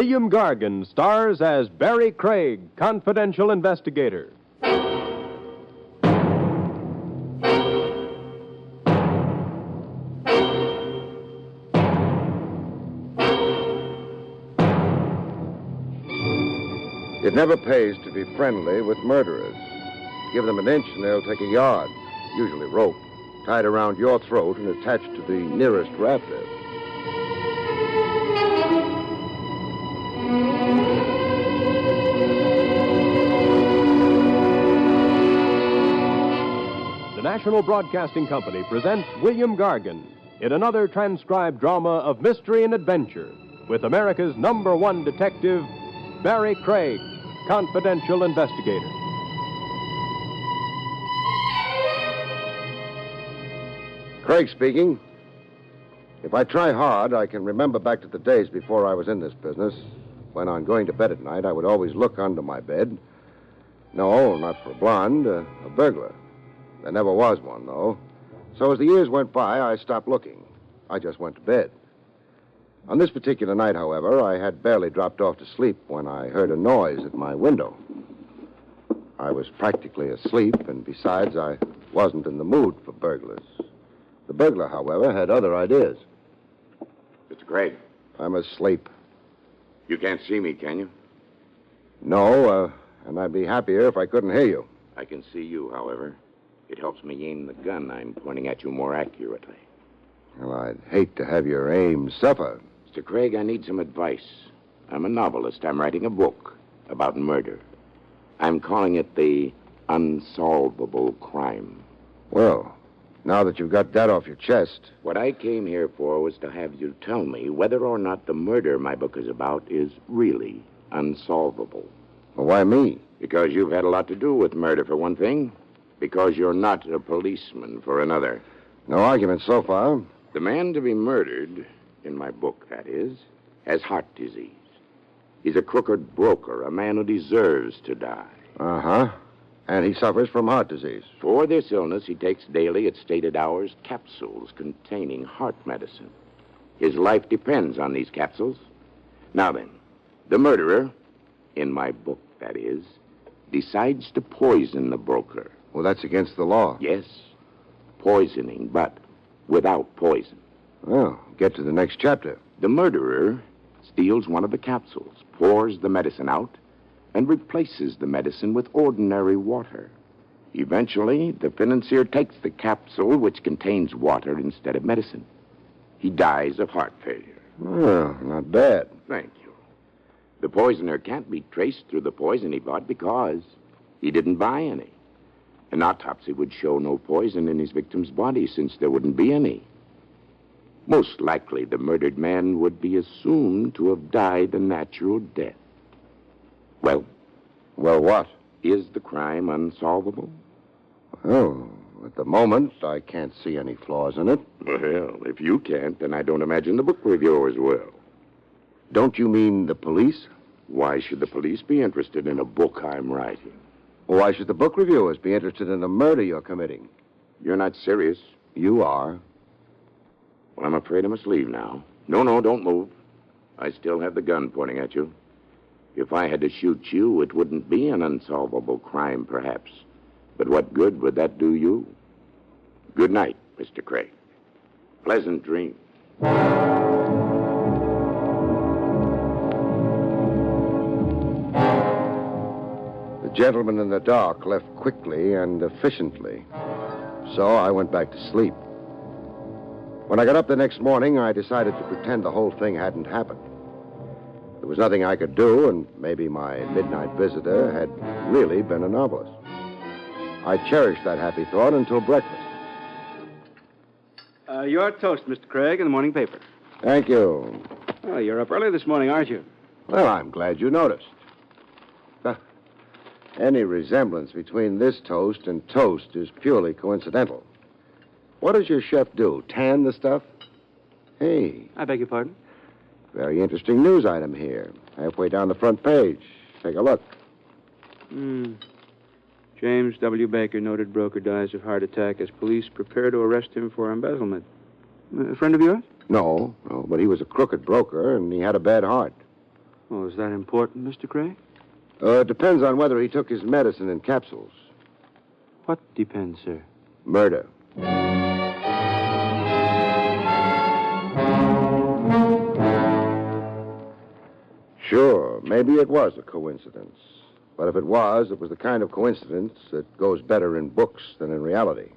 William Gargan stars as Barrie Craig, confidential investigator. It never pays to be friendly with murderers. Give them an inch and they'll take a yard, usually rope, tied around your throat and attached to the nearest rafter. The National Broadcasting Company presents William Gargan in another transcribed drama of mystery and adventure with America's #1 detective, Barrie Craig, confidential investigator. Craig speaking. If I try hard, I can remember back to the days before I was in this business, when on going to bed at night, I would always look under my bed. No, not for a blonde, a burglar. There never was one, though. So as the years went by, I stopped looking. I just went to bed. On this particular night, however, I had barely dropped off to sleep when I heard a noise at my window. I was practically asleep, and besides, I wasn't in the mood for burglars. The burglar, however, had other ideas. Mr. Gregg. I'm asleep. You can't see me, can you? No, and I'd be happier if I couldn't hear you. I can see you, however. It helps me aim the gun I'm pointing at you more accurately. Well, I'd hate to have your aim suffer. Mr. Craig, I need some advice. I'm a novelist. I'm writing a book about murder. I'm calling it The Unsolvable Crime. Well, now that you've got that off your chest... What I came here for was to have you tell me whether or not the murder my book is about is really unsolvable. Well, why me? Because you've had a lot to do with murder, for one thing. Because you're not a policeman, for another. No argument so far. The man to be murdered, in my book, that is, has heart disease. He's a crooked broker, a man who deserves to die. Uh-huh. And he suffers from heart disease. For this illness, he takes daily, at stated hours, capsules containing heart medicine. His life depends on these capsules. Now then, the murderer, in my book, that is, decides to poison the broker. Well, that's against the law. Yes, poisoning, but without poison. Well, get to the next chapter. The murderer steals one of the capsules, pours the medicine out, and replaces the medicine with ordinary water. Eventually, the financier takes the capsule, which contains water instead of medicine. He dies of heart failure. Well, not bad. Thank you. The poisoner can't be traced through the poison he bought because he didn't buy any. An autopsy would show no poison in his victim's body since there wouldn't be any. Most likely, the murdered man would be assumed to have died a natural death. Well? Well, what? Is the crime unsolvable? Oh, at the moment, I can't see any flaws in it. Well, if you can't, then I don't imagine the book reviewers will. Don't you mean the police? Why should the police be interested in a book I'm writing? Why should the book reviewers be interested in the murder you're committing? You're not serious? You are. Well, I'm afraid I must leave now. No, don't move. I still have the gun pointing at you. If I had to shoot you, it wouldn't be an unsolvable crime, perhaps. But what good would that do you? Good night, Mr. Craig. Pleasant dreams. The gentleman in the dark left quickly and efficiently. So I went back to sleep. When I got up the next morning, I decided to pretend the whole thing hadn't happened. There was nothing I could do, and maybe my midnight visitor had really been a novelist. I cherished that happy thought until breakfast. Your toast, Mr. Craig, in the morning paper. Thank you. Oh, you're up early this morning, aren't you? Well, I'm glad you noticed. Any resemblance between this toast and toast is purely coincidental. What does your chef do? Tan the stuff? Hey. I beg your pardon? Very interesting news item here. Halfway down the front page. Take a look. James W. Baker, noted broker, dies of heart attack as police prepare to arrest him for embezzlement. A friend of yours? No, but he was a crooked broker, and he had a bad heart. Oh, is that important, Mr. Craig? It depends on whether he took his medicine in capsules. What depends, sir? Murder. Sure, maybe it was a coincidence. But if it was the kind of coincidence that goes better in books than in reality.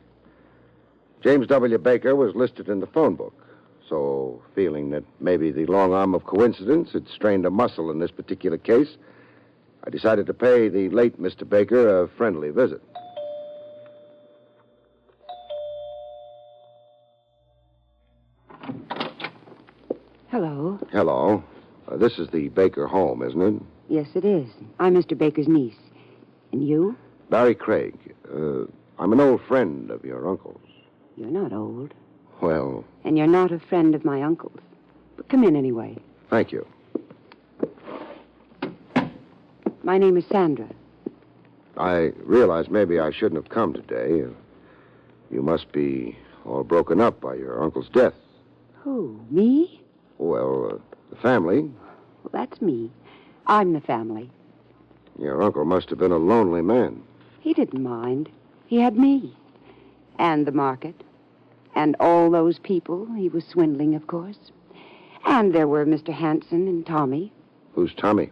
James W. Baker was listed in the phone book. So, feeling that maybe the long arm of coincidence had strained a muscle in this particular case, I decided to pay the late Mr. Baker a friendly visit. Hello. Hello. This is the Baker home, isn't it? Yes, it is. I'm Mr. Baker's niece. And you? Barrie Craig. I'm an old friend of your uncle's. You're not old. Well... And you're not a friend of my uncle's. But come in anyway. Thank you. My name is Sandra. I realize maybe I shouldn't have come today. You must be all broken up by your uncle's death. Who? Me? Well, the family. Well, that's me. I'm the family. Your uncle must have been a lonely man. He didn't mind. He had me. And the market. And all those people he was swindling, of course. And there were Mr. Hanson and Tommy. Who's Tommy?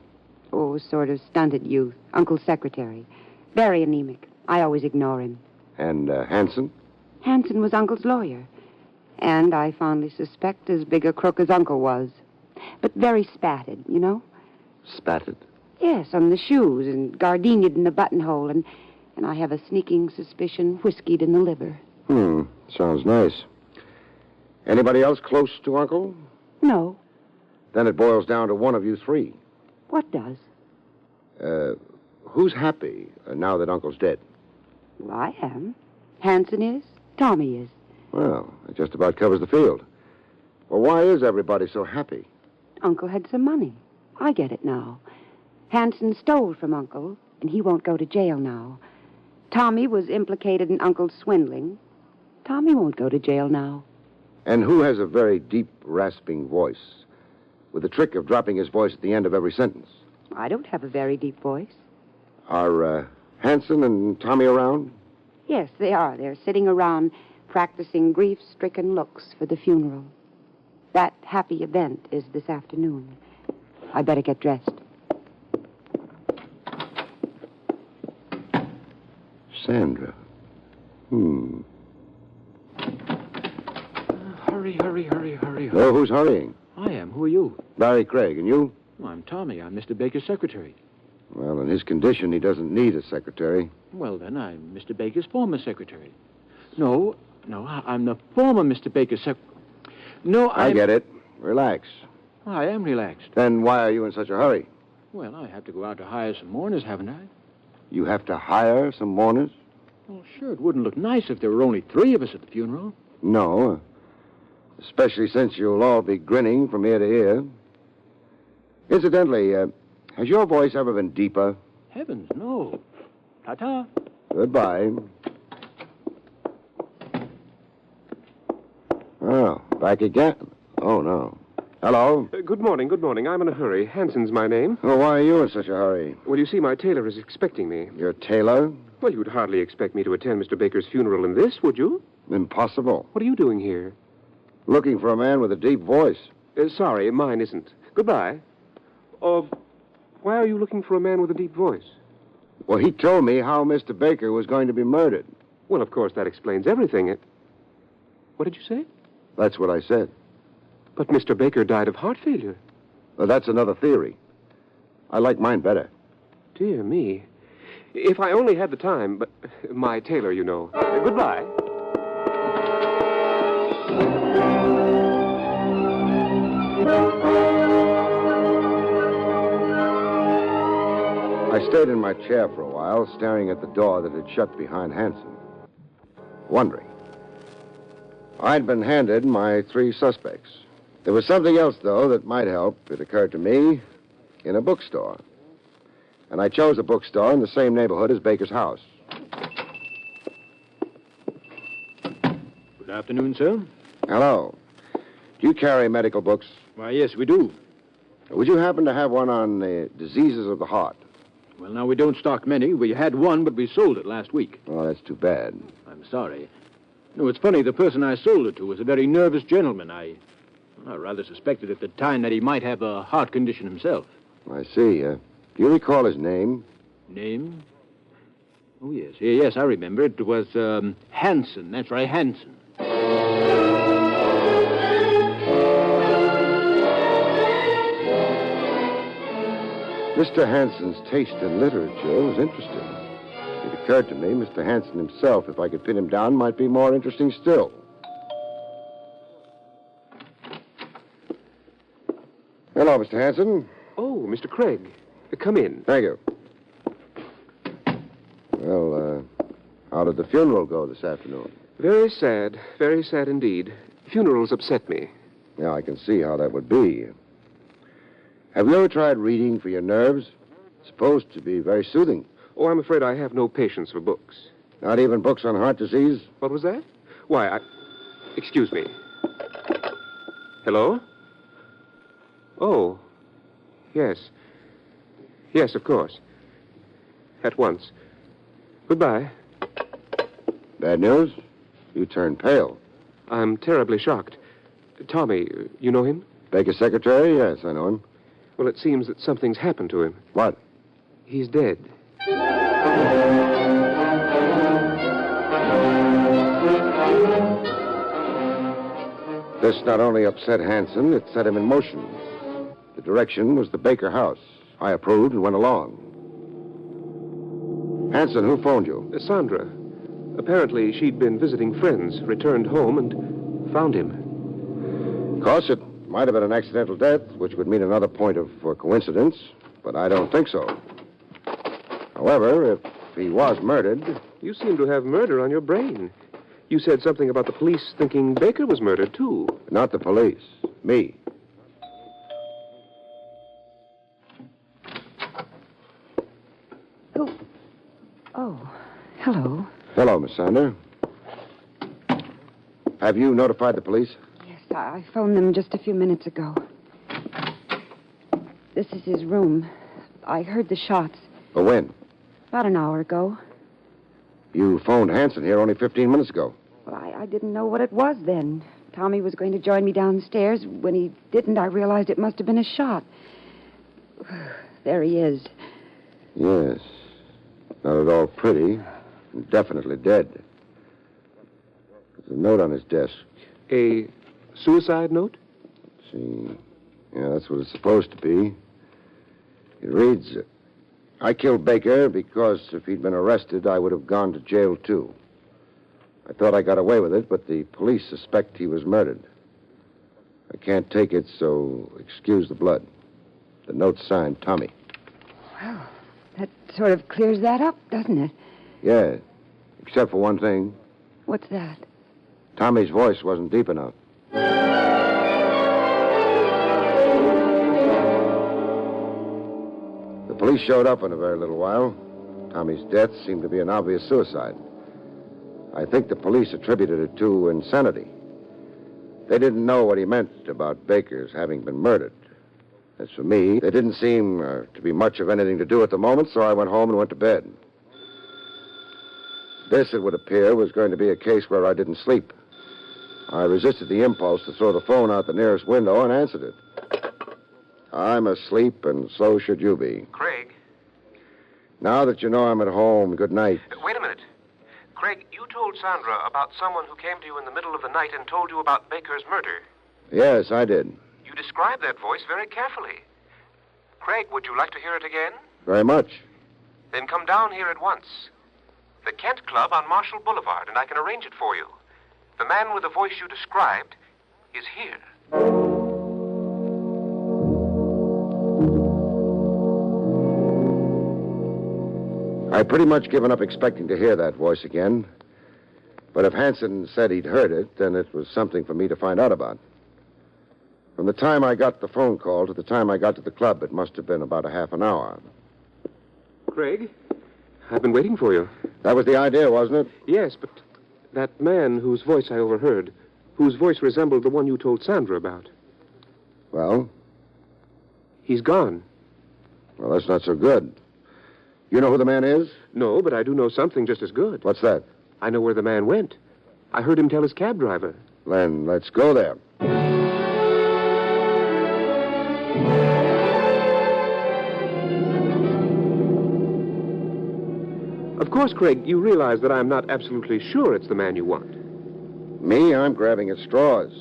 Oh, sort of stunted youth. Uncle's secretary. Very anemic. I always ignore him. And Hanson? Hanson was Uncle's lawyer. And I fondly suspect as big a crook as Uncle was. But very spatted, you know? Spatted? Yes, on the shoes and gardenia'd in the buttonhole. And I have a sneaking suspicion whiskeyed in the liver. Sounds nice. Anybody else close to Uncle? No. Then it boils down to one of you three. What does? Who's happy now that Uncle's dead? Well, I am. Hanson is. Tommy is. Well, it just about covers the field. Well, why is everybody so happy? Uncle had some money. I get it now. Hanson stole from Uncle, and he won't go to jail now. Tommy was implicated in Uncle's swindling. Tommy won't go to jail now. And who has a very deep, rasping voice, with the trick of dropping his voice at the end of every sentence? I don't have a very deep voice. Are Hanson and Tommy around? Yes, they are. They're sitting around practicing grief-stricken looks for the funeral. That happy event is this afternoon. I better get dressed. Sandra. Hurry. Oh, who's hurrying? I am. Who are you? Barrie Craig, and you? Well, I'm Tommy. I'm Mr. Baker's secretary. Well, in his condition, he doesn't need a secretary. Well, then, I'm Mr. Baker's former secretary. No, I'm the former Mr. Baker's I get it. Relax. I am relaxed. Then why are you in such a hurry? Well, I have to go out to hire some mourners, haven't I? You have to hire some mourners? Well, sure, it wouldn't look nice if there were only 3 of us at the funeral. No. Especially since you'll all be grinning from ear to ear. Incidentally, has your voice ever been deeper? Heavens, no. Ta-ta. Goodbye. Oh, back again? Oh, no. Hello? Good morning. I'm in a hurry. Hanson's my name. Well, why are you in such a hurry? Well, you see, my tailor is expecting me. Your tailor? Well, you'd hardly expect me to attend Mr. Baker's funeral in this, would you? Impossible. What are you doing here? Looking for a man with a deep voice. Sorry, mine isn't. Goodbye. Why are you looking for a man with a deep voice? Well, he told me how Mr. Baker was going to be murdered. Well, of course, that explains everything. What did you say? That's what I said. But Mr. Baker died of heart failure. Well, that's another theory. I like mine better. Dear me. If I only had the time, but my tailor, you know. Goodbye. I stayed in my chair for a while, staring at the door that had shut behind Hanson. Wondering. I'd been handed my 3 suspects. There was something else, though, that might help, it occurred to me, in a bookstore. And I chose a bookstore in the same neighborhood as Baker's house. Good afternoon, sir. Hello. Do you carry medical books? Why, yes, we do. Would you happen to have one on the diseases of the heart? Well, now, we don't stock many. We had one, but we sold it last week. Oh, that's too bad. I'm sorry. No, it's funny. The person I sold it to was a very nervous gentleman. I rather suspected at the time that he might have a heart condition himself. I see. Do you recall his name? Name? Oh, yes. Yes, I remember. It was Hanson. That's right, Hanson. Mr. Hanson's taste in literature was interesting. It occurred to me Mr. Hanson himself, if I could pin him down, might be more interesting still. Hello, Mr. Hanson. Oh, Mr. Craig. Come in. Thank you. Well, how did the funeral go this afternoon? Very sad indeed. Funerals upset me. Yeah, I can see how that would be. Have you ever tried reading for your nerves? It's supposed to be very soothing. Oh, I'm afraid I have no patience for books. Not even books on heart disease? What was that? Why, Excuse me. Hello? Oh, yes. Yes, of course. At once. Goodbye. Bad news? You turned pale. I'm terribly shocked. Tommy, you know him? Baker's secretary? Yes, I know him. Well, it seems that something's happened to him. What? He's dead. This not only upset Hanson, it set him in motion. The direction was the Baker house. I approved and went along. Hanson, who phoned you? Sandra. Apparently, she'd been visiting friends, returned home, and found him. Of course, it might have been an accidental death, which would mean another point of coincidence, but I don't think so. However, if he was murdered... You seem to have murder on your brain. You said something about the police thinking Baker was murdered, too. Not the police. Me. Oh, hello. Hello, Miss Sander. Have you notified the police? Yes, I phoned them just a few minutes ago. This is his room. I heard the shots. Oh, when? About an hour ago. You phoned Hanson here only 15 minutes ago. Well, I didn't know what it was then. Tommy was going to join me downstairs. When he didn't, I realized it must have been a shot. There he is. Yes. Not at all pretty. And definitely dead. There's a note on his desk. A suicide note? Let's see. Yeah, that's what it's supposed to be. It reads, I killed Baker because if he'd been arrested, I would have gone to jail, too. I thought I got away with it, but the police suspect he was murdered. I can't take it, so excuse the blood. The note's signed Tommy. Well, that sort of clears that up, doesn't it? Yeah, except for one thing. What's that? Tommy's voice wasn't deep enough. The police showed up in a very little while. Tommy's death seemed to be an obvious suicide. I think the police attributed it to insanity. They didn't know what he meant about Baker's having been murdered. As for me, there didn't seem to be much of anything to do at the moment, so I went home and went to bed. This, it would appear, was going to be a case where I didn't sleep. I resisted the impulse to throw the phone out the nearest window and answered it. I'm asleep, and so should you be. Craig? Now that you know I'm at home, good night. Wait a minute. Craig, you told Sandra about someone who came to you in the middle of the night and told you about Baker's murder. Yes, I did. You described that voice very carefully. Craig, would you like to hear it again? Very much. Then come down here at once. The Kent Club on Marshall Boulevard, and I can arrange it for you. The man with the voice you described is here. I'd pretty much given up expecting to hear that voice again. But if Hanson said he'd heard it, then it was something for me to find out about. From the time I got the phone call to the time I got to the club, it must have been about a half an hour. Craig, I've been waiting for you. That was the idea, wasn't it? Yes, but that man whose voice I overheard, whose voice resembled the one you told Sandra about. Well? He's gone. Well, that's not so good. You know who the man is? No, but I do know something just as good. What's that? I know where the man went. I heard him tell his cab driver. Then let's go there. Of course, Craig, you realize that I'm not absolutely sure it's the man you want. Me, I'm grabbing at straws.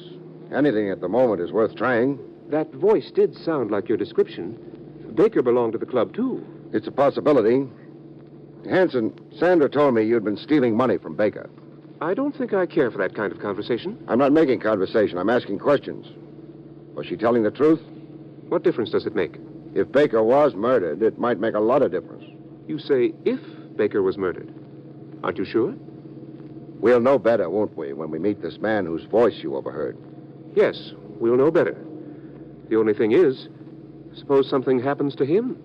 Anything at the moment is worth trying. That voice did sound like your description. Baker belonged to the club, too. It's a possibility. Hanson, Sandra told me you'd been stealing money from Baker. I don't think I care for that kind of conversation. I'm not making conversation. I'm asking questions. Was she telling the truth? What difference does it make? If Baker was murdered, it might make a lot of difference. You say if Baker was murdered. Aren't you sure? We'll know better, won't we, when we meet this man whose voice you overheard? Yes, we'll know better. The only thing is, suppose something happens to him.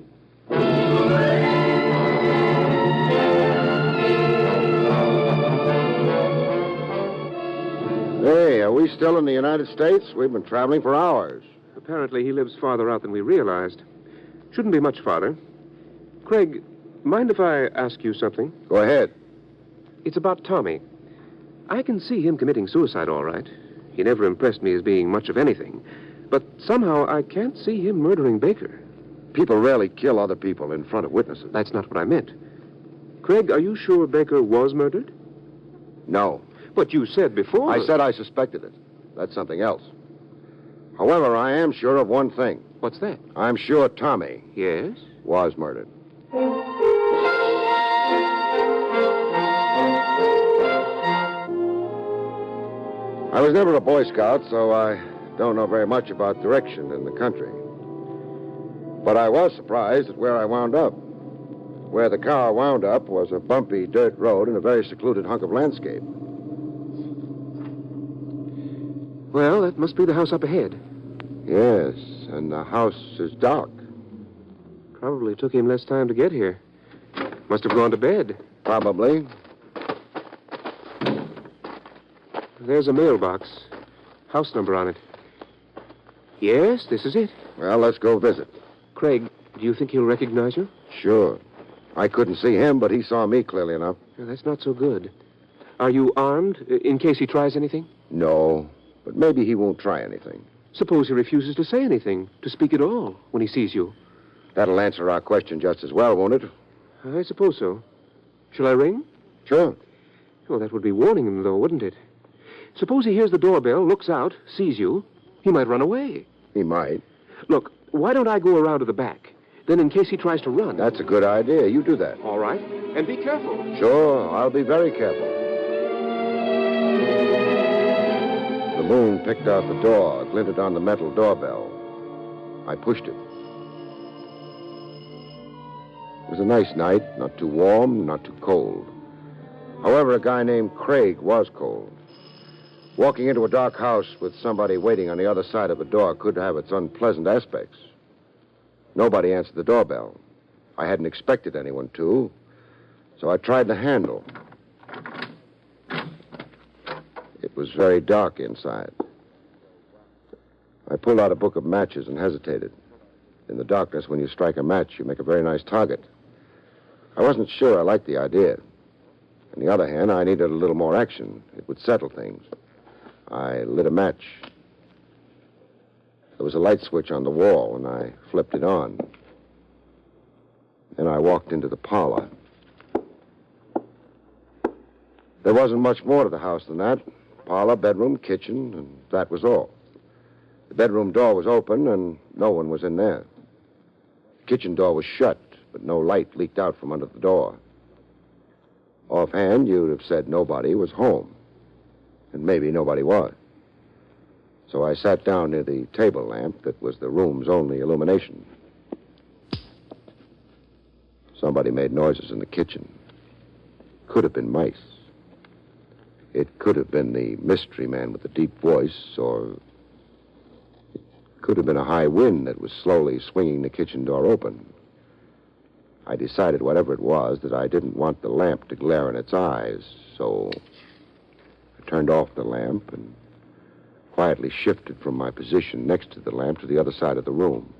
Hey, are we still in the United States? We've been traveling for hours. Apparently, he lives farther out than we realized. Shouldn't be much farther. Craig, mind if I ask you something? Go ahead. It's about Tommy. I can see him committing suicide, all right. He never impressed me as being much of anything. But somehow I can't see him murdering Baker. People rarely kill other people in front of witnesses. That's not what I meant. Craig, are you sure Baker was murdered? No. But you said before... I said I suspected it. That's something else. However, I am sure of one thing. What's that? I'm sure Tommy... Yes? ...was murdered. I was never a Boy Scout, so I don't know very much about direction in the country. But I was surprised at where I wound up. Where the car wound up was a bumpy dirt road in a very secluded hunk of landscape. Well, that must be the house up ahead. Yes, and the house is dark. Probably took him less time to get here. Must have gone to bed. Probably. There's a mailbox. House number on it. Yes, this is it. Well, let's go visit. Craig, do you think he'll recognize you? Sure. I couldn't see him, but he saw me clearly enough. Well, that's not so good. Are you armed, in case he tries anything? No, but maybe he won't try anything. Suppose he refuses to say anything, to speak at all, when he sees you. That'll answer our question just as well, won't it? I suppose so. Shall I ring? Sure. Oh, that would be warning him, though, wouldn't it? Suppose he hears the doorbell, looks out, sees you. He might run away. He might. Look, why don't I go around to the back? Then in case he tries to run... That's a good idea. You do that. All right. And be careful. Sure, I'll be very careful. The moon picked out the door, glinted on the metal doorbell. I pushed it. It was a nice night, not too warm, not too cold. However, a guy named Craig was cold. Walking into a dark house with somebody waiting on the other side of a door could have its unpleasant aspects. Nobody answered the doorbell. I hadn't expected anyone to, so I tried the handle. It was very dark inside. I pulled out a book of matches and hesitated. In the darkness, when you strike a match, you make a very nice target. I wasn't sure I liked the idea. On the other hand, I needed a little more action. It would settle things. I lit a match. There was a light switch on the wall, and I flipped it on. Then I walked into the parlor. There wasn't much more to the house than that. Parlor, bedroom, kitchen, and that was all. The bedroom door was open, and no one was in there. The kitchen door was shut, but no light leaked out from under the door. Offhand, you'd have said nobody was home. And maybe nobody was. So I sat down near the table lamp that was the room's only illumination. Somebody made noises in the kitchen. Could have been mice. It could have been the mystery man with the deep voice, or it could have been a high wind that was slowly swinging the kitchen door open. I decided, whatever it was, that I didn't want the lamp to glare in its eyes, so I turned off the lamp and quietly shifted from my position next to the lamp to the other side of the room.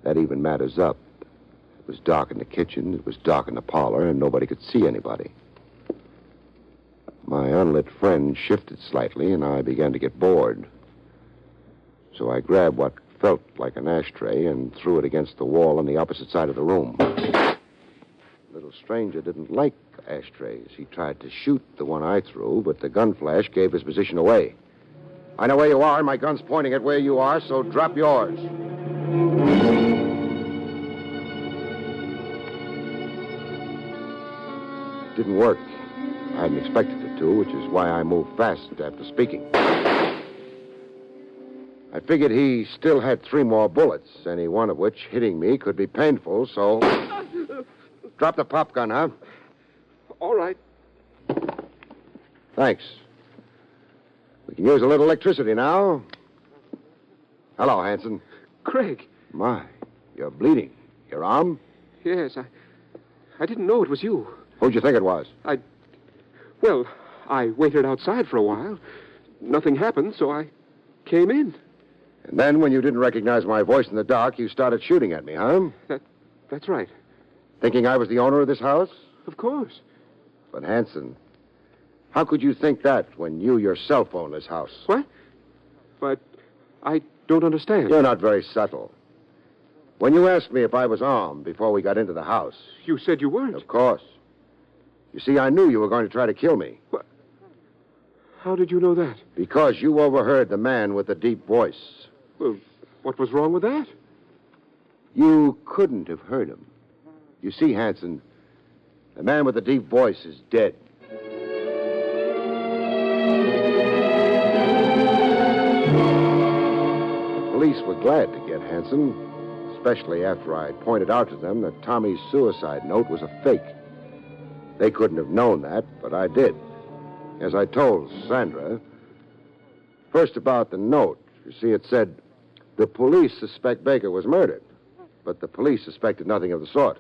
That even matters up. It was dark in the kitchen, it was dark in the parlor, and nobody could see anybody. My unlit friend shifted slightly, and I began to get bored. So I grabbed what felt like an ashtray and threw it against the wall on the opposite side of the room. The little stranger didn't like ashtrays. He tried to shoot the one I threw, but the gun flash gave his position away. I know where you are, and my gun's pointing at where you are, so drop yours. It didn't work. I hadn't expected it to, which is why I moved fast after speaking. I figured he still had 3 more bullets, any one of which hitting me could be painful, so... Drop the pop gun, huh? All right. Thanks. We can use a little electricity now. Hello, Hanson. Craig. My, you're bleeding. Your arm? Yes, I didn't know it was you. Who'd you think it was? Well, I waited outside for a while. Nothing happened, so I came in. And then, when you didn't recognize my voice in the dark, you started shooting at me, huh? That's right. Thinking I was the owner of this house? Of course. But, Hanson, how could you think that when you yourself own this house? What? But I don't understand. You're not very subtle. When you asked me if I was armed before we got into the house... You said you weren't. Of course. You see, I knew you were going to try to kill me. What? How did you know that? Because you overheard the man with the deep voice. Well, what was wrong with that? You couldn't have heard him. You see, Hanson, the man with the deep voice is dead. The police were glad to get Hanson, especially after I pointed out to them that Tommy's suicide note was a fake. They couldn't have known that, but I did. As I told Sandra. First about the note. You see, it said, the police suspect Baker was murdered. But the police suspected nothing of the sort.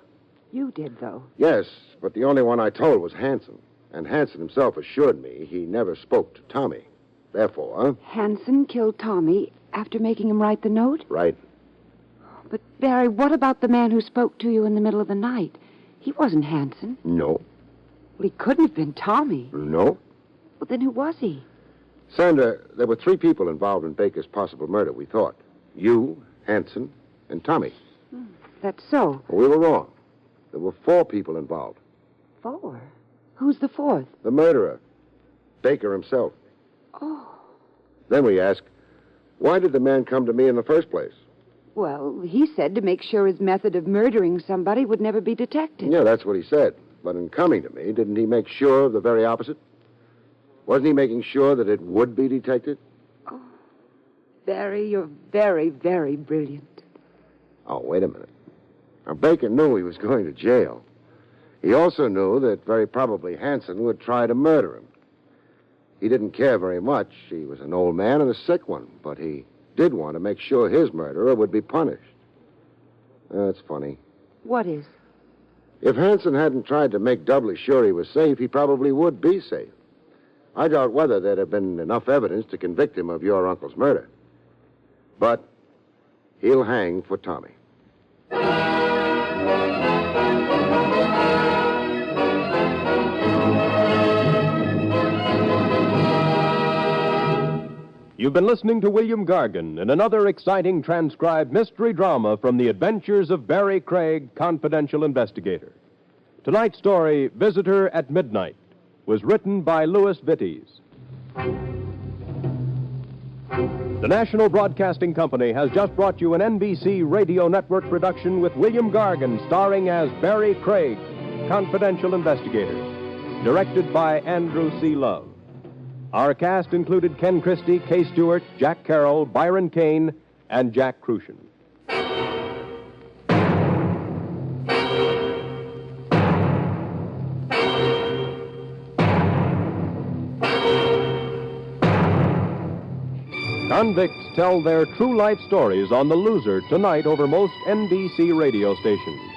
You did, though. Yes, but the only one I told was Hanson. And Hanson himself assured me he never spoke to Tommy. Therefore... Hanson killed Tommy after making him write the note? Right. But, Barry, what about the man who spoke to you in the middle of the night? He wasn't Hanson. No. Well, he couldn't have been Tommy. No. Well, then who was he? Sandra, there were 3 people involved in Baker's possible murder, we thought. You, Hanson, and Tommy. That's so. Well, we were wrong. There were 4 people involved. 4? Who's the 4th? The murderer. Baker himself. Oh. Then we asked, why did the man come to me in the first place? Well, he said to make sure his method of murdering somebody would never be detected. Yeah, that's what he said. But in coming to me, didn't he make sure of the very opposite? Wasn't he making sure that it would be detected? Oh, Barry, you're very, very brilliant. Oh, wait a minute. Now, Baker knew he was going to jail. He also knew that very probably Hanson would try to murder him. He didn't care very much. He was an old man and a sick one, but he did want to make sure his murderer would be punished. That's funny. What is? If Hanson hadn't tried to make doubly sure he was safe, he probably would be safe. I doubt whether there'd have been enough evidence to convict him of your uncle's murder. But he'll hang for Tommy. You've been listening to William Gargan in another exciting transcribed mystery drama from the adventures of Barrie Craig, confidential investigator. Tonight's story, Visitor at Midnight, was written by Louis Vittes. The National Broadcasting Company has just brought you an NBC Radio Network production with William Gargan starring as Barrie Craig, confidential investigator, directed by Andrew C. Love. Our cast included Ken Christie, Kay Stewart, Jack Carroll, Byron Kane, and Jack Crucian. Convicts tell their true life stories on The Loser tonight over most NBC radio stations.